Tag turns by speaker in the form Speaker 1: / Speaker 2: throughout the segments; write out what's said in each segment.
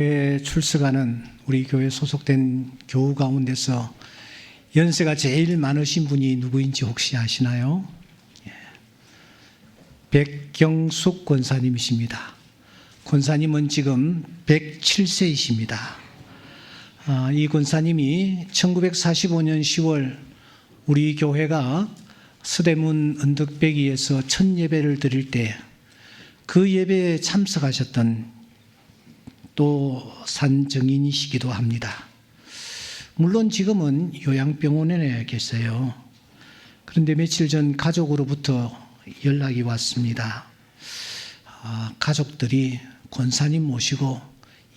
Speaker 1: 출석하는 우리 교회 소속된 교우 가운데서 연세가 제일 많으신 분이 누구인지 혹시 아시나요? 백경숙 권사님이십니다. 권사님은 지금 107세이십니다. 이 권사님이 1945년 10월 우리 교회가 서대문 언덕배기에서 첫 예배를 드릴 때 그 예배에 참석하셨던 또 산증인이시기도 합니다. 물론 지금은 요양병원에 계세요. 그런데 며칠 전 가족으로부터 연락이 왔습니다. 가족들이 권사님 모시고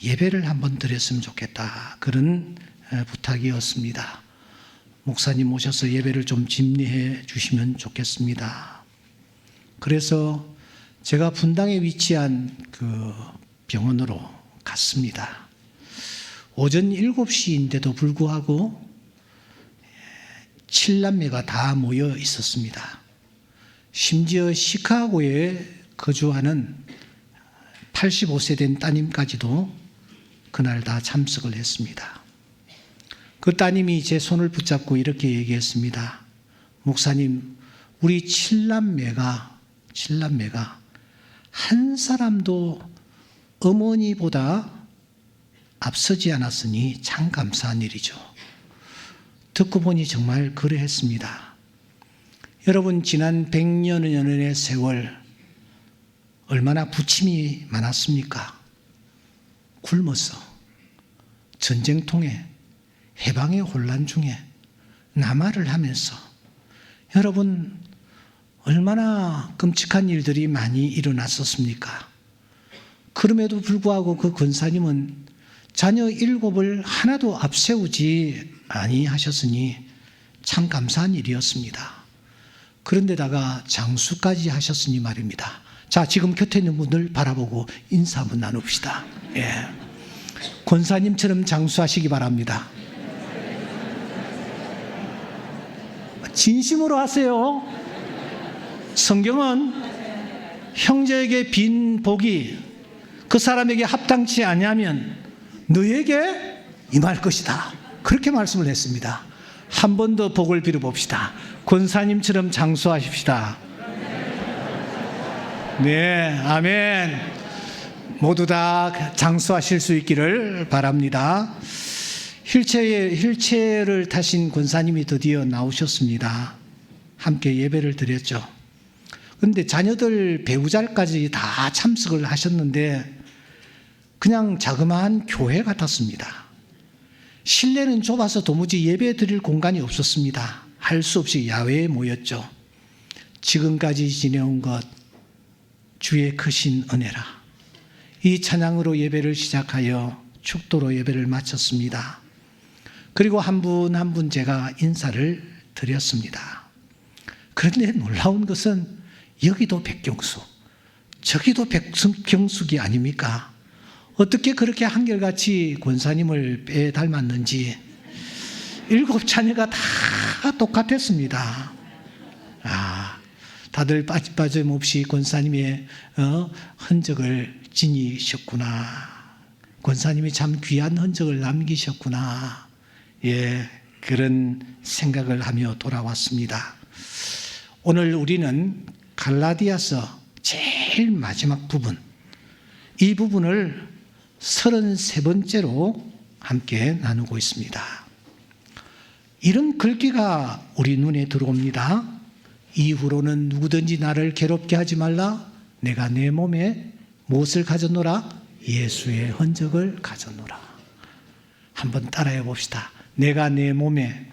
Speaker 1: 예배를 한번 드렸으면 좋겠다, 그런 부탁이었습니다. 목사님 모셔서 예배를 좀 집례해 주시면 좋겠습니다. 그래서 제가 분당에 위치한 그 병원으로 갔습니다. 오전 7시인데도 불구하고 7남매가 다 모여 있었습니다. 심지어 시카고에 거주하는 85세 된 따님까지도 그날 다 참석을 했습니다. 그 따님이 제 손을 붙잡고 이렇게 얘기했습니다. 목사님, 우리 7남매가 한 사람도 어머니보다 앞서지 않았으니 참 감사한 일이죠. 듣고 보니 정말 그러했습니다. 여러분, 지난 100년의 세월 얼마나 부침이 많았습니까? 굶어서, 전쟁통에, 해방의 혼란 중에 남하를 하면서 여러분, 얼마나 끔찍한 일들이 많이 일어났었습니까? 그럼에도 불구하고 그 권사님은 자녀 7을 하나도 앞세우지 아니하셨으니 참 감사한 일이었습니다. 그런데다가 장수까지 하셨으니 말입니다. 자, 지금 곁에 있는 분들 바라보고 인사 한번 나눕시다. 예. 권사님처럼 장수하시기 바랍니다. 진심으로 하세요. 성경은 형제에게 빈 복이 그 사람에게 합당치 아니하면 너에게 임할 것이다, 그렇게 말씀을 했습니다. 한 번 더 복을 빌어봅시다. 권사님처럼 장수하십시다. 네, 아멘. 모두 다 장수하실 수 있기를 바랍니다. 휠체어를 타신 권사님이 드디어 나오셨습니다. 함께 예배를 드렸죠. 그런데 자녀들 배우자까지 다 참석을 하셨는데 그냥 자그마한 교회 같았습니다. 실내는 좁아서 도무지 예배 드릴 공간이 없었습니다. 할 수 없이 야외에 모였죠. 지금까지 지내온 것 주의 크신 은혜라. 이 찬양으로 예배를 시작하여 축도로 예배를 마쳤습니다. 그리고 한 분 한 분 제가 인사를 드렸습니다. 그런데 놀라운 것은 여기도 백경숙, 저기도 백경숙이 아닙니까? 어떻게 그렇게 한결같이 권사님을 빼 닮았는지 7 자녀가 다 똑같았습니다. 다들 빠짐없이 권사님의 흔적을 지니셨구나. 권사님이 참 귀한 흔적을 남기셨구나. 예, 그런 생각을 하며 돌아왔습니다. 오늘 우리는 갈라디아서 제일 마지막 부분, 이 부분을 33번째로 함께 나누고 있습니다. 이런 글귀가 우리 눈에 들어옵니다. 이후로는 누구든지 나를 괴롭게 하지 말라. 내가 내 몸에 무엇을 가졌노라? 예수의 흔적을 가졌노라. 한번 따라해 봅시다. 내가 내 몸에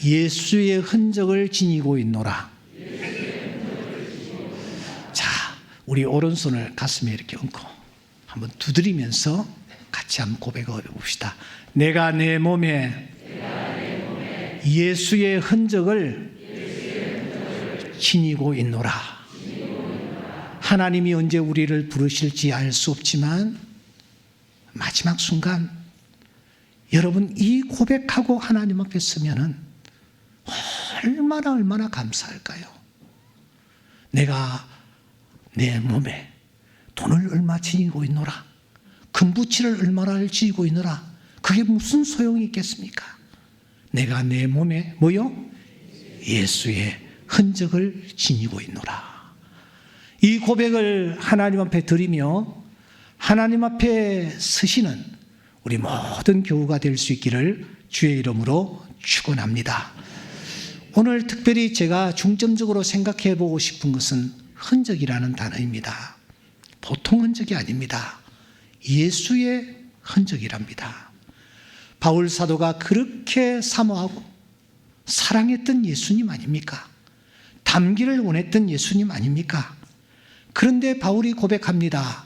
Speaker 1: 예수의 흔적을 지니고 있노라. 자, 우리 오른손을 가슴에 이렇게 얹고 한번 두드리면서 같이 한번 고백해 봅시다. 내가 내 몸에 예수의 흔적을 지니고 있노라. 하나님이 언제 우리를 부르실지 알 수 없지만 마지막 순간 여러분, 이 고백하고 하나님 앞에 서면은 얼마나 감사할까요? 내가 내 몸에 돈을 얼마 지니고 있노라. 금부치를 얼마나 지니고 있노라. 그게 무슨 소용이 있겠습니까? 내가 내 몸에 예수의 흔적을 지니고 있노라. 이 고백을 하나님 앞에 드리며 하나님 앞에 서시는 우리 모든 교우가 될 수 있기를 주의 이름으로 축원합니다. 오늘 특별히 제가 중점적으로 생각해 보고 싶은 것은 흔적이라는 단어입니다. 보통 흔적이 아닙니다. 예수의 흔적이랍니다. 바울 사도가 그렇게 사모하고 사랑했던 예수님 아닙니까? 닮기를 원했던 예수님 아닙니까? 그런데 바울이 고백합니다.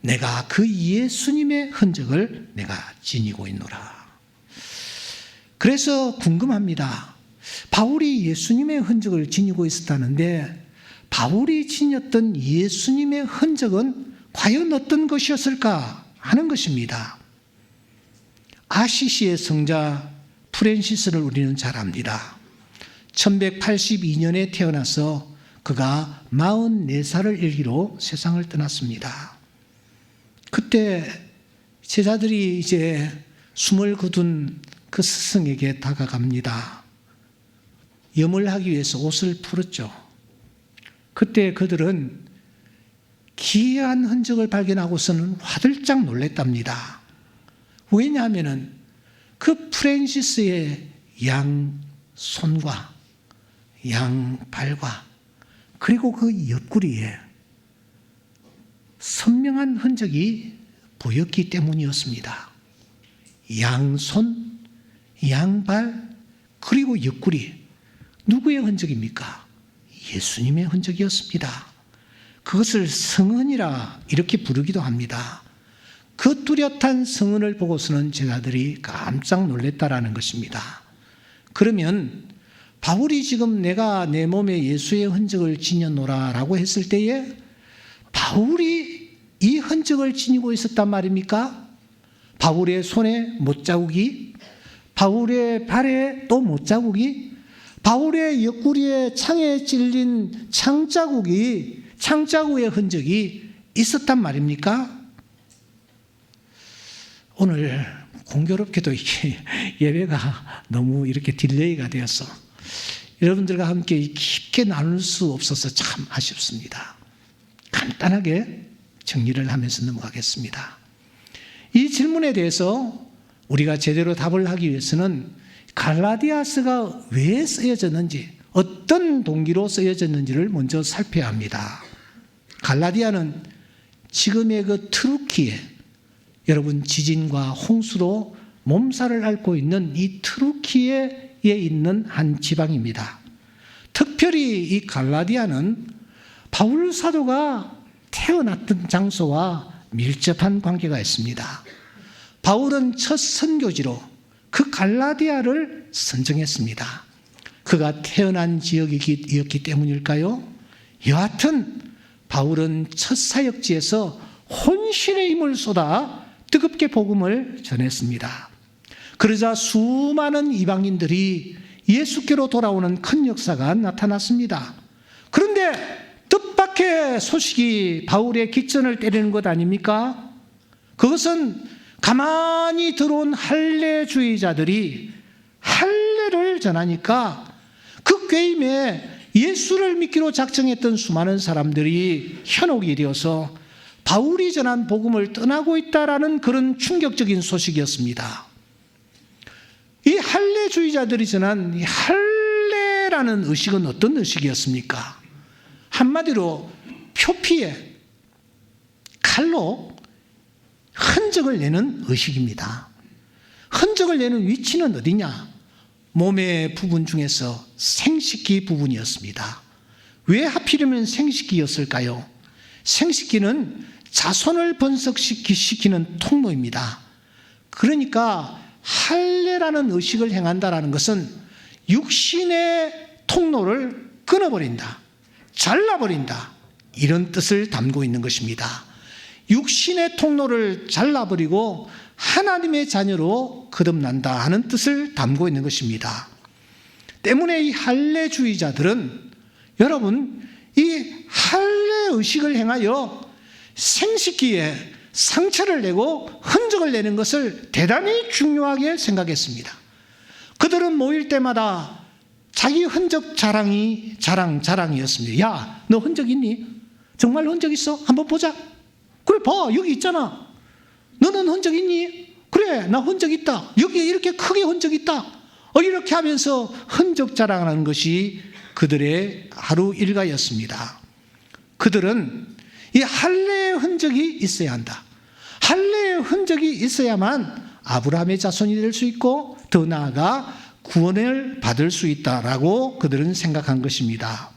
Speaker 1: 내가 그 예수님의 흔적을 내가 지니고 있노라. 그래서 궁금합니다. 바울이 예수님의 흔적을 지니고 있었다는데 바울이 지녔던 예수님의 흔적은 과연 어떤 것이었을까 하는 것입니다. 아시시의 성자 프랜시스를 우리는 잘 압니다. 1182년에 태어나서 그가 44살을 일기로 세상을 떠났습니다. 그때 제자들이 이제 숨을 거둔 그 스승에게 다가갑니다. 염을 하기 위해서 옷을 풀었죠. 그때 그들은 기이한 흔적을 발견하고서는 화들짝 놀랐답니다. 왜냐하면 그 프랜시스의 양손과 양발과 그리고 그 옆구리에 선명한 흔적이 보였기 때문이었습니다. 양손, 양발, 그리고 옆구리. 누구의 흔적입니까? 예수님의 흔적이었습니다. 그것을 성은이라 이렇게 부르기도 합니다. 그 뚜렷한 성은을 보고서는 제자들이 깜짝 놀랐다라는 것입니다. 그러면 바울이 지금 내가 내 몸에 예수의 흔적을 지녔노라라고 했을 때에 바울이 이 흔적을 지니고 있었단 말입니까? 바울의 손에 못자국이, 바울의 발에 또 못자국이, 바울의 옆구리에 창에 찔린 창자국의 흔적이 있었단 말입니까? 오늘 공교롭게도 이게 예배가 너무 이렇게 딜레이가 되어서 여러분들과 함께 깊게 나눌 수 없어서 참 아쉽습니다. 간단하게 정리를 하면서 넘어가겠습니다. 이 질문에 대해서 우리가 제대로 답을 하기 위해서는 갈라디아서가 왜 쓰여졌는지, 어떤 동기로 쓰여졌는지를 먼저 살펴야 합니다. 갈라디아는 지금의 그 트루키에, 여러분 지진과 홍수로 몸살을 앓고 있는 이 트루키에 있는 한 지방입니다. 특별히 이 갈라디아는 바울 사도가 태어났던 장소와 밀접한 관계가 있습니다. 바울은 첫 선교지로 그 갈라디아를 선정했습니다. 그가 태어난 지역이었기 때문일까요? 여하튼 바울은 첫 사역지에서 혼신의 힘을 쏟아 뜨겁게 복음을 전했습니다. 그러자 수많은 이방인들이 예수께로 돌아오는 큰 역사가 나타났습니다. 그런데 뜻밖의 소식이 바울의 기천을 때리는 것 아닙니까? 그것은 가만히 들어온 할례주의자들이 할례를 전하니까 그 꾀임에 예수를 믿기로 작정했던 수많은 사람들이 현혹이 되어서 바울이 전한 복음을 떠나고 있다라는 그런 충격적인 소식이었습니다. 이 할례주의자들이 전한 이 할례라는 의식은 어떤 의식이었습니까? 한마디로 표피에 칼로 흔적을 내는 의식입니다. 흔적을 내는 위치는 어디냐? 몸의 부분 중에서 생식기 부분이었습니다. 왜 하필이면 생식기였을까요? 생식기는 자손을 번식시키는 통로입니다. 그러니까 할례라는 의식을 행한다는 것은 육신의 통로를 끊어버린다, 잘라버린다, 이런 뜻을 담고 있는 것입니다. 육신의 통로를 잘라버리고 하나님의 자녀로 거듭난다 하는 뜻을 담고 있는 것입니다. 때문에 이 할례주의자들은 여러분 이 할례 의식을 행하여 생식기에 상처를 내고 흔적을 내는 것을 대단히 중요하게 생각했습니다. 그들은 모일 때마다 자기 흔적 자랑이었습니다. 야, 너 흔적 있니? 정말 흔적 있어? 한번 보자. 그래, 봐, 여기 있잖아. 너는 흔적 있니? 그래, 나 흔적 있다. 여기에 이렇게 크게 흔적 있다. 이렇게 하면서 흔적 자랑하는 것이 그들의 하루 일과였습니다. 그들은 이 할례의 흔적이 있어야 한다. 할례의 흔적이 있어야만 아브라함의 자손이 될 수 있고 더 나아가 구원을 받을 수 있다라고 그들은 생각한 것입니다.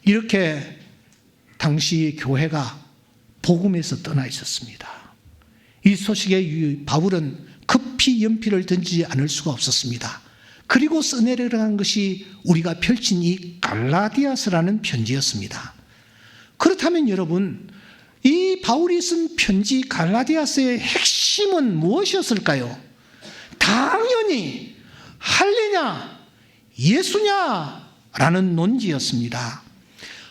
Speaker 1: 이렇게 당시 교회가 복음에서 떠나 있었습니다. 이 소식에 바울은 급히 연필을 던지지 않을 수가 없었습니다. 그리고 써내려간 것이 우리가 펼친 이 갈라디아서라는 편지였습니다. 그렇다면 여러분, 이 바울이 쓴 편지 갈라디아서의 핵심은 무엇이었을까요? 당연히 할례냐 예수냐라는 논지였습니다.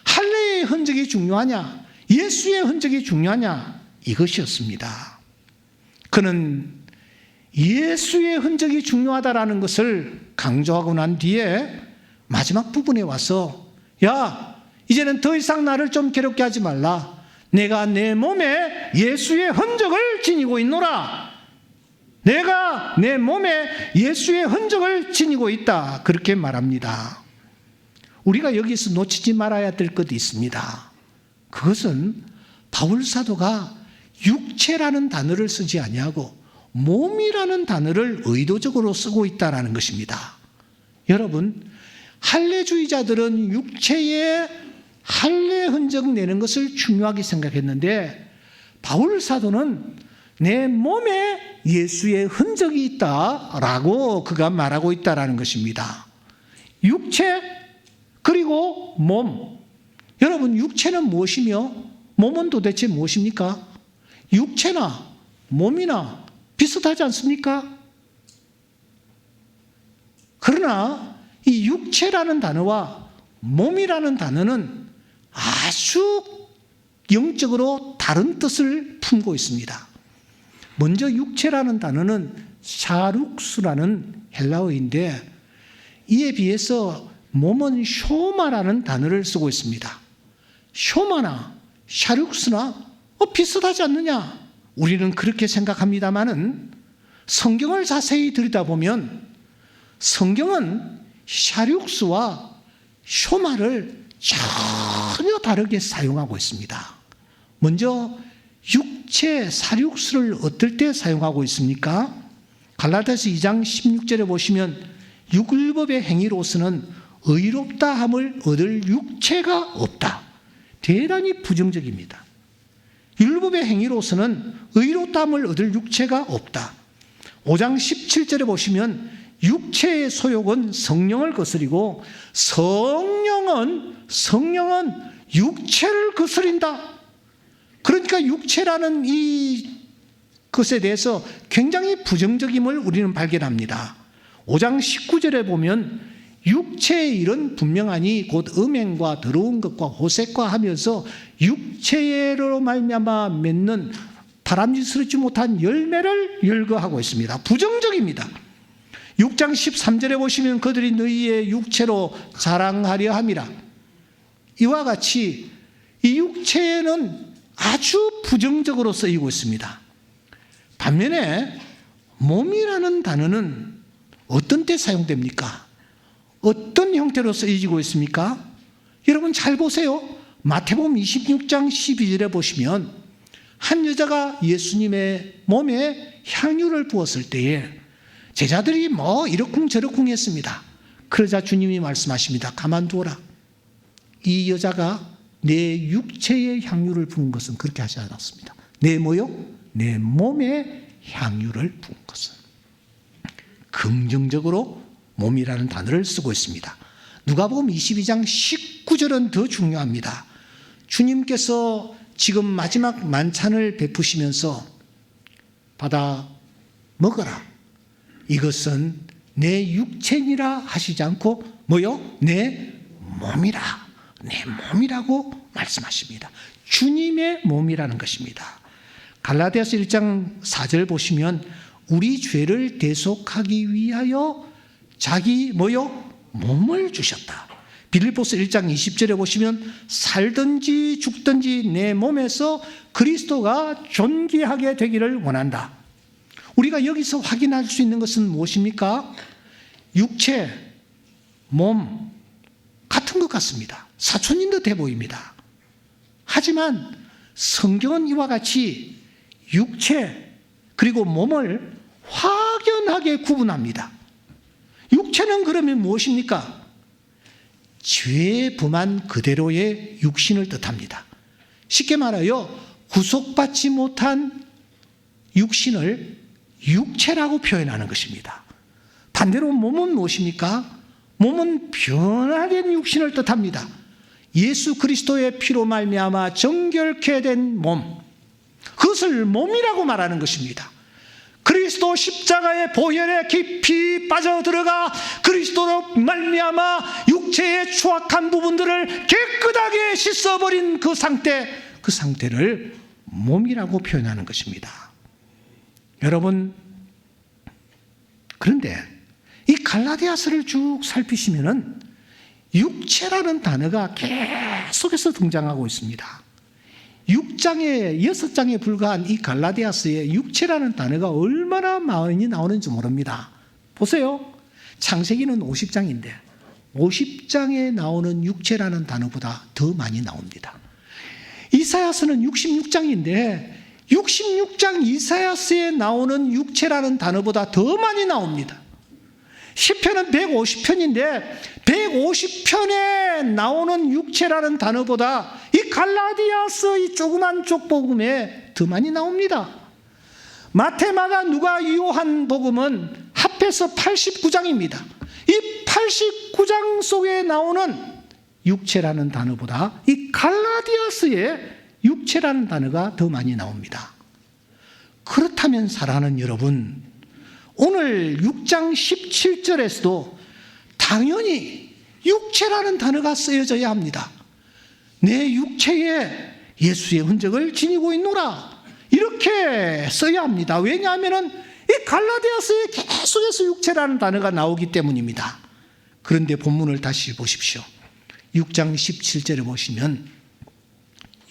Speaker 1: 할례의 흔적이 중요하냐 예수의 흔적이 중요하냐 이것이었습니다. 그는 예수의 흔적이 중요하다라는 것을 강조하고 난 뒤에 마지막 부분에 와서 야, 이제는 더 이상 나를 좀 괴롭게 하지 말라. 내가 내 몸에 예수의 흔적을 지니고 있노라. 내가 내 몸에 예수의 흔적을 지니고 있다. 그렇게 말합니다. 우리가 여기서 놓치지 말아야 될 것이 있습니다. 그것은 바울 사도가 육체라는 단어를 쓰지 아니하고 몸이라는 단어를 의도적으로 쓰고 있다는 것입니다. 여러분, 할례주의자들은 육체에 할례 흔적 내는 것을 중요하게 생각했는데 바울 사도는 내 몸에 예수의 흔적이 있다라고 그가 말하고 있다는 것입니다. 육체 그리고 몸. 여러분, 육체는 무엇이며 몸은 도대체 무엇입니까? 육체나 몸이나 비슷하지 않습니까? 그러나 이 육체라는 단어와 몸이라는 단어는 아주 영적으로 다른 뜻을 품고 있습니다. 먼저 육체라는 단어는 샤룩스라는 헬라어인데 이에 비해서 몸은 쇼마라는 단어를 쓰고 있습니다. 쇼마나 샤룩스나 비슷하지 않느냐? 우리는 그렇게 생각합니다마는 성경을 자세히 들여다보면 성경은 샤룩스와 쇼마를 전혀 다르게 사용하고 있습니다. 먼저 육체 샤룩스를 어떨 때 사용하고 있습니까? 갈라디아서 2장 16절에 보시면 율법의 행위로서는 의롭다 함을 얻을 육체가 없다. 대단히 부정적입니다. 율법의 행위로서는 의롭다 함을 얻을 육체가 없다. 5장 17절에 보시면 육체의 소욕은 성령을 거스리고 성령은 육체를 거스린다. 그러니까 육체라는 이 것에 대해서 굉장히 부정적임을 우리는 발견합니다. 5장 19절에 보면 육체의 일은 분명하니 곧 음행과 더러운 것과 호색과 하면서 육체로 말미암아 맺는 바람직스럽지 못한 열매를 열거하고 있습니다. 부정적입니다. 6장 13절에 보시면 그들이 너희의 육체로 자랑하려 함이라. 이와 같이 이 육체는 아주 부정적으로 쓰이고 있습니다. 반면에 몸이라는 단어는 어떤 때 사용됩니까? 어떤 형태로 쓰여지고 있습니까? 여러분 잘 보세요. 마태복음 26장 12절에 보시면 한 여자가 예수님의 몸에 향유를 부었을 때에 제자들이 이러쿵저러쿵 했습니다. 그러자 주님이 말씀하십니다. 가만두어라. 이 여자가 내 육체의 향유를 부은 것은 그렇게 하지 않았습니다. 내 몸에 향유를 부은 것은. 긍정적으로 몸이라는 단어를 쓰고 있습니다. 누가복음 22장 19절은 더 중요합니다. 주님께서 지금 마지막 만찬을 베푸시면서 받아 먹어라. 이것은 내 육체니라 하시지 않고 내 몸이라. 내 몸이라고 말씀하십니다. 주님의 몸이라는 것입니다. 갈라디아서 1장 4절 보시면 우리 죄를 대속하기 위하여 자기 몸을 주셨다. 빌립보서 1장 20절에 보시면 살든지 죽든지 내 몸에서 그리스도가 존귀하게 되기를 원한다. 우리가 여기서 확인할 수 있는 것은 무엇입니까? 육체, 몸 같은 것 같습니다. 사촌인도 돼 보입니다. 하지만 성경은 이와 같이 육체 그리고 몸을 확연하게 구분합니다. 육체는 그러면 무엇입니까? 죄에 범한 그대로의 육신을 뜻합니다. 쉽게 말하여 구속받지 못한 육신을 육체라고 표현하는 것입니다. 반대로 몸은 무엇입니까? 몸은 변화된 육신을 뜻합니다. 예수 그리스도의 피로 말미암아 정결케 된 몸, 그것을 몸이라고 말하는 것입니다. 그리스도 십자가의 보혈에 깊이 빠져들어가 그리스도로 말미암아 육체의 추악한 부분들을 깨끗하게 씻어버린 그 상태를 몸이라고 표현하는 것입니다. 여러분, 그런데 이 갈라디아서를 쭉 살피시면은 육체라는 단어가 계속해서 등장하고 있습니다. 6장에 불과한 이 갈라디아서에 육체라는 단어가 얼마나 많이 나오는지 모릅니다. 보세요. 창세기는 50장인데 50장에 나오는 육체라는 단어보다 더 많이 나옵니다. 이사야서는 66장인데 66장 이사야서에 나오는 육체라는 단어보다 더 많이 나옵니다. 시편은 150편인데 150편에 나오는 육체라는 단어보다 이 갈라디아서 이 조그만 쪽복음에 더 많이 나옵니다. 마태, 마가, 누가, 요한 복음은 합해서 89장입니다. 이 89장 속에 나오는 육체라는 단어보다 이 갈라디아서에 육체라는 단어가 더 많이 나옵니다. 그렇다면 사랑하는 여러분, 오늘 6장 17절에서도 당연히 육체라는 단어가 쓰여져야 합니다. 내 육체에 예수의 흔적을 지니고 있노라, 이렇게 써야 합니다. 왜냐하면 이 갈라디아서에 계속해서 육체라는 단어가 나오기 때문입니다. 그런데 본문을 다시 보십시오. 6장 17절에 보시면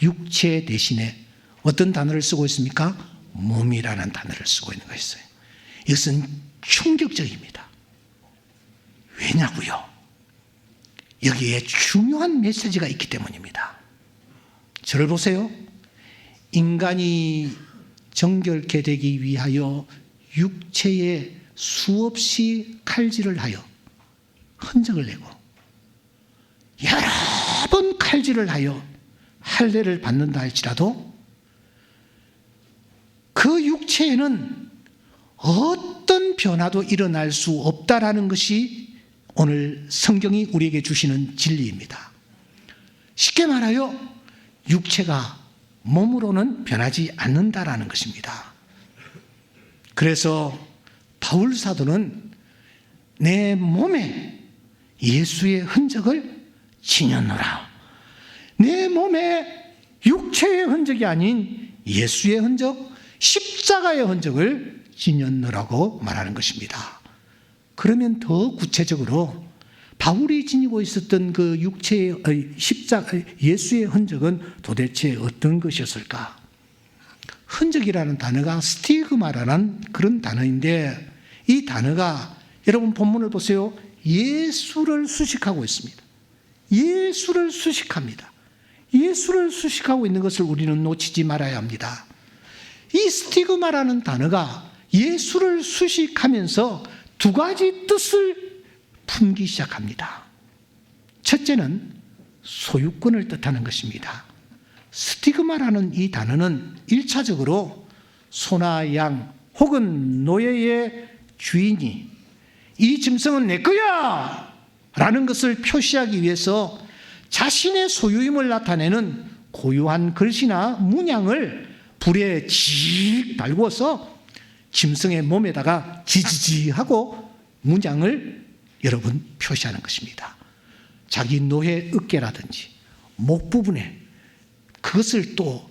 Speaker 1: 육체 대신에 어떤 단어를 쓰고 있습니까? 몸이라는 단어를 쓰고 있는 것이어요. 이것은 충격적입니다. 왜냐고요? 여기에 중요한 메시지가 있기 때문입니다. 저를 보세요. 인간이 정결케 되기 위하여 육체에 수없이 칼질을 하여 흔적을 내고 여러 번 칼질을 하여 할례를 받는다 할지라도 그 육체에는 어떤 변화도 일어날 수 없다라는 것이 오늘 성경이 우리에게 주시는 진리입니다. 쉽게 말하여 육체가 몸으로는 변하지 않는다라는 것입니다. 그래서 바울 사도는 내 몸에 예수의 흔적을 지녔노라. 내 몸에 육체의 흔적이 아닌 예수의 흔적, 십자가의 흔적을 지녔노라고 말하는 것입니다. 그러면 더 구체적으로 바울이 지니고 있었던 그 육체의 예수의 흔적은 도대체 어떤 것이었을까? 흔적이라는 단어가 스티그마라는 그런 단어인데, 이 단어가 여러분 본문을 보세요. 예수를 수식하고 있습니다. 예수를 수식합니다. 예수를 수식하고 있는 것을 우리는 놓치지 말아야 합니다. 이 스티그마라는 단어가 예수를 수식하면서 두 가지 뜻을 품기 시작합니다. 첫째는 소유권을 뜻하는 것입니다. 스티그마라는 이 단어는 1차적으로 소나 양 혹은 노예의 주인이 이 짐승은 내 거야 라는 것을 표시하기 위해서 자신의 소유임을 나타내는 고유한 글씨나 문양을 불에 질 달구어서 짐승의 몸에다가 지지지 하고 문양을 여러분 표시하는 것입니다. 자기 노예 어깨라든지 목 부분에 그것을 또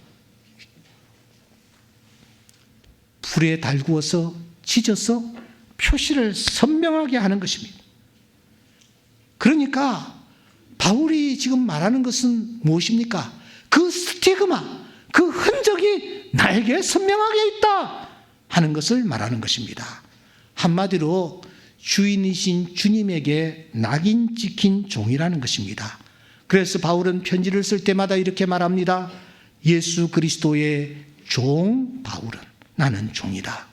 Speaker 1: 불에 달구어서 찢어서 표시를 선명하게 하는 것입니다. 그러니까 바울이 지금 말하는 것은 무엇입니까? 그 스티그마, 그 흔적이 나에게 선명하게 있다 하는 것을 말하는 것입니다. 한마디로 주인이신 주님에게 낙인 찍힌 종이라는 것입니다. 그래서 바울은 편지를 쓸 때마다 이렇게 말합니다. 예수 그리스도의 종 바울은 나는 종이다.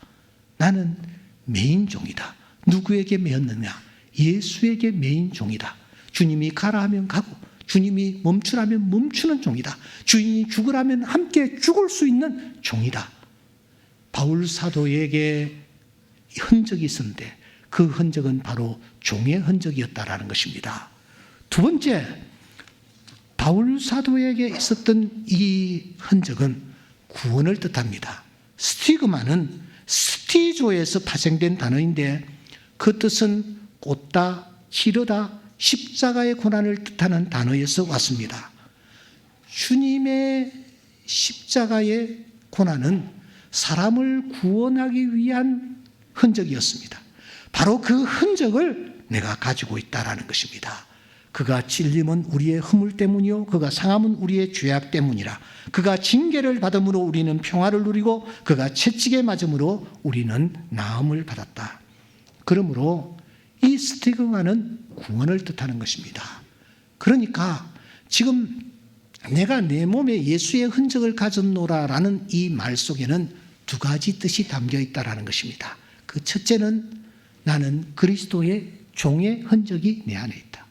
Speaker 1: 나는 매인 종이다. 누구에게 매였느냐? 예수에게 매인 종이다. 주님이 가라 하면 가고 주님이 멈추라면 멈추는 종이다. 주인이 죽으라면 함께 죽을 수 있는 종이다. 바울 사도에게 흔적이 있었는데 그 흔적은 바로 종의 흔적이었다라는 것입니다. 두 번째, 바울 사도에게 있었던 이 흔적은 구원을 뜻합니다. 스티그마는 스티조에서 파생된 단어인데 그 뜻은 꽂다, 치르다, 십자가의 고난을 뜻하는 단어에서 왔습니다. 주님의 십자가의 고난은 사람을 구원하기 위한 흔적이었습니다. 바로 그 흔적을 내가 가지고 있다라는 것입니다. 그가 찔림은 우리의 허물 때문이요 그가 상함은 우리의 죄악 때문이라. 그가 징계를 받음으로 우리는 평화를 누리고 그가 채찍에 맞음으로 우리는 나음을 받았다. 그러므로 이 스티그마는 구원을 뜻하는 것입니다. 그러니까 지금 내가 내 몸에 예수의 흔적을 가졌노라라는 이 말 속에는 두 가지 뜻이 담겨 있다라는 것입니다. 그 첫째는 나는 그리스도의 종의 흔적이 내 안에 있다.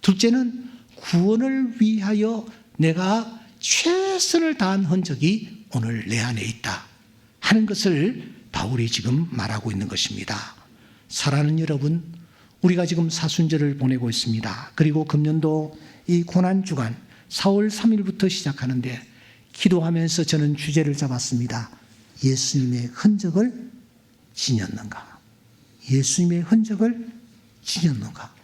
Speaker 1: 둘째는 구원을 위하여 내가 최선을 다한 흔적이 오늘 내 안에 있다 하는 것을 바울이 지금 말하고 있는 것입니다. 사랑하는 여러분, 우리가 지금 사순절을 보내고 있습니다. 그리고 금년도 이 고난주간 4월 3일부터 시작하는데 기도하면서 저는 주제를 잡았습니다. 예수님의 흔적을 지녔는가? 예수님의 흔적을 지녔는가?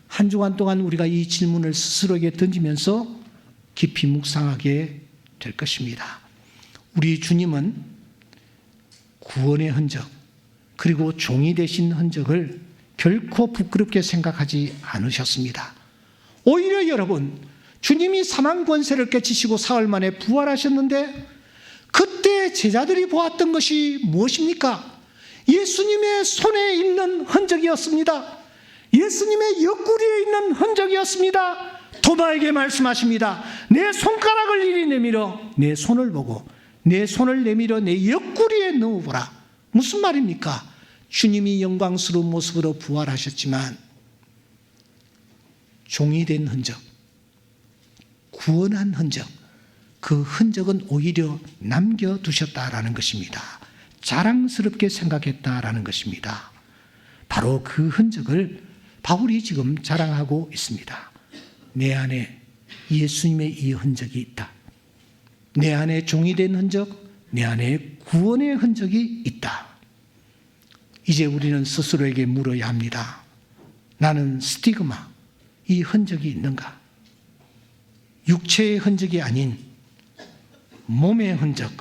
Speaker 1: 한 주간 동안 우리가 이 질문을 스스로에게 던지면서 깊이 묵상하게 될 것입니다. 우리 주님은 구원의 흔적 그리고 종이 되신 흔적을 결코 부끄럽게 생각하지 않으셨습니다. 오히려 여러분, 주님이 사망 권세를 깨치시고 사흘 만에 부활하셨는데 그때 제자들이 보았던 것이 무엇입니까? 예수님의 손에 있는 흔적이었습니다. 예수님의 옆구리에 있는 흔적이었습니다. 도마에게 말씀하십니다. 내 손가락을 이리 내밀어 내 손을 보고 내 손을 내밀어 내 옆구리에 넣어보라. 무슨 말입니까? 주님이 영광스러운 모습으로 부활하셨지만 종이 된 흔적, 구원한 흔적, 그 흔적은 오히려 남겨두셨다라는 것입니다. 자랑스럽게 생각했다라는 것입니다. 바로 그 흔적을 바울이 지금 자랑하고 있습니다. 내 안에 예수님의 이 흔적이 있다. 내 안에 종이 된 흔적, 내 안에 구원의 흔적이 있다. 이제 우리는 스스로에게 물어야 합니다. 나는 스티그마, 이 흔적이 있는가? 육체의 흔적이 아닌 몸의 흔적,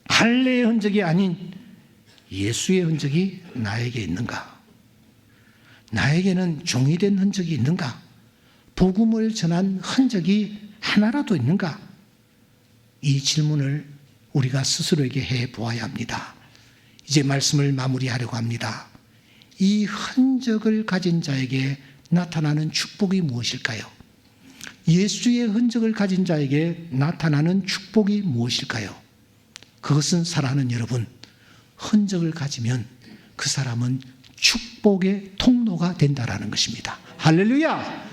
Speaker 1: 할례의 흔적이 아닌 예수의 흔적이 나에게 있는가? 나에게는 종이 된 흔적이 있는가? 복음을 전한 흔적이 하나라도 있는가? 이 질문을 우리가 스스로에게 해 보아야 합니다. 이제 말씀을 마무리하려고 합니다. 이 흔적을 가진 자에게 나타나는 축복이 무엇일까요? 예수의 흔적을 가진 자에게 나타나는 축복이 무엇일까요? 그것은 사랑하는 여러분, 흔적을 가지면 그 사람은 축복의 통로가 된다라는 것입니다. 할렐루야!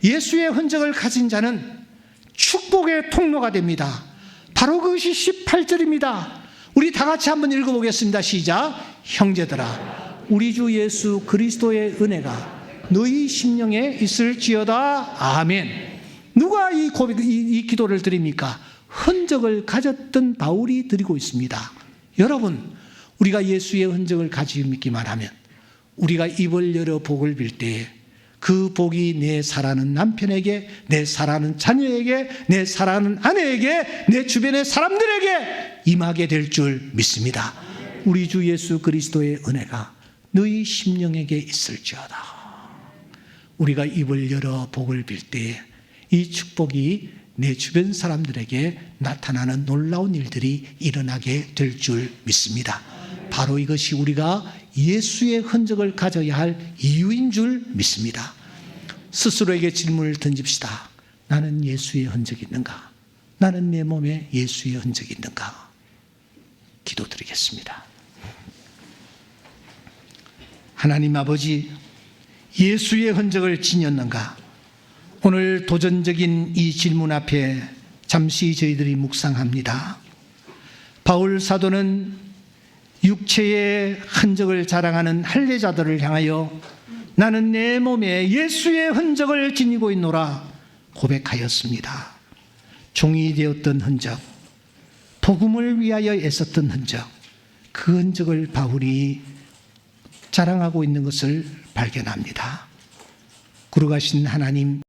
Speaker 1: 예수의 흔적을 가진 자는 축복의 통로가 됩니다. 바로 그것이 18절입니다. 우리 다 같이 한번 읽어보겠습니다. 시작. 형제들아, 우리 주 예수 그리스도의 은혜가 너희 심령에 있을지어다. 아멘. 누가 이 기도를 드립니까? 흔적을 가졌던 바울이 드리고 있습니다. 여러분, 우리가 예수의 흔적을 가지기만 하면 우리가 입을 열어 복을 빌 때에 그 복이 내 사랑하는 남편에게, 내 사랑하는 자녀에게, 내 사랑하는 아내에게, 내 주변의 사람들에게 임하게 될 줄 믿습니다. 우리 주 예수 그리스도의 은혜가 너희 심령에게 있을지어다. 우리가 입을 열어 복을 빌 때 이 축복이 내 주변 사람들에게 나타나는 놀라운 일들이 일어나게 될 줄 믿습니다. 바로 이것이 우리가 예수의 흔적을 가져야 할 이유인 줄 믿습니다. 스스로에게 질문을 던집시다. 나는 예수의 흔적이 있는가? 나는 내 몸에 예수의 흔적이 있는가? 기도드리겠습니다. 하나님 아버지, 예수의 흔적을 지녔는가? 오늘 도전적인 이 질문 앞에 잠시 저희들이 묵상합니다. 바울 사도는 육체의 흔적을 자랑하는 할례자들을 향하여 나는 내 몸에 예수의 흔적을 지니고 있노라 고백하였습니다. 종이 되었던 흔적, 복음을 위하여 애썼던 흔적, 그 흔적을 바울이 자랑하고 있는 것을 발견합니다. 거룩하신 하나님,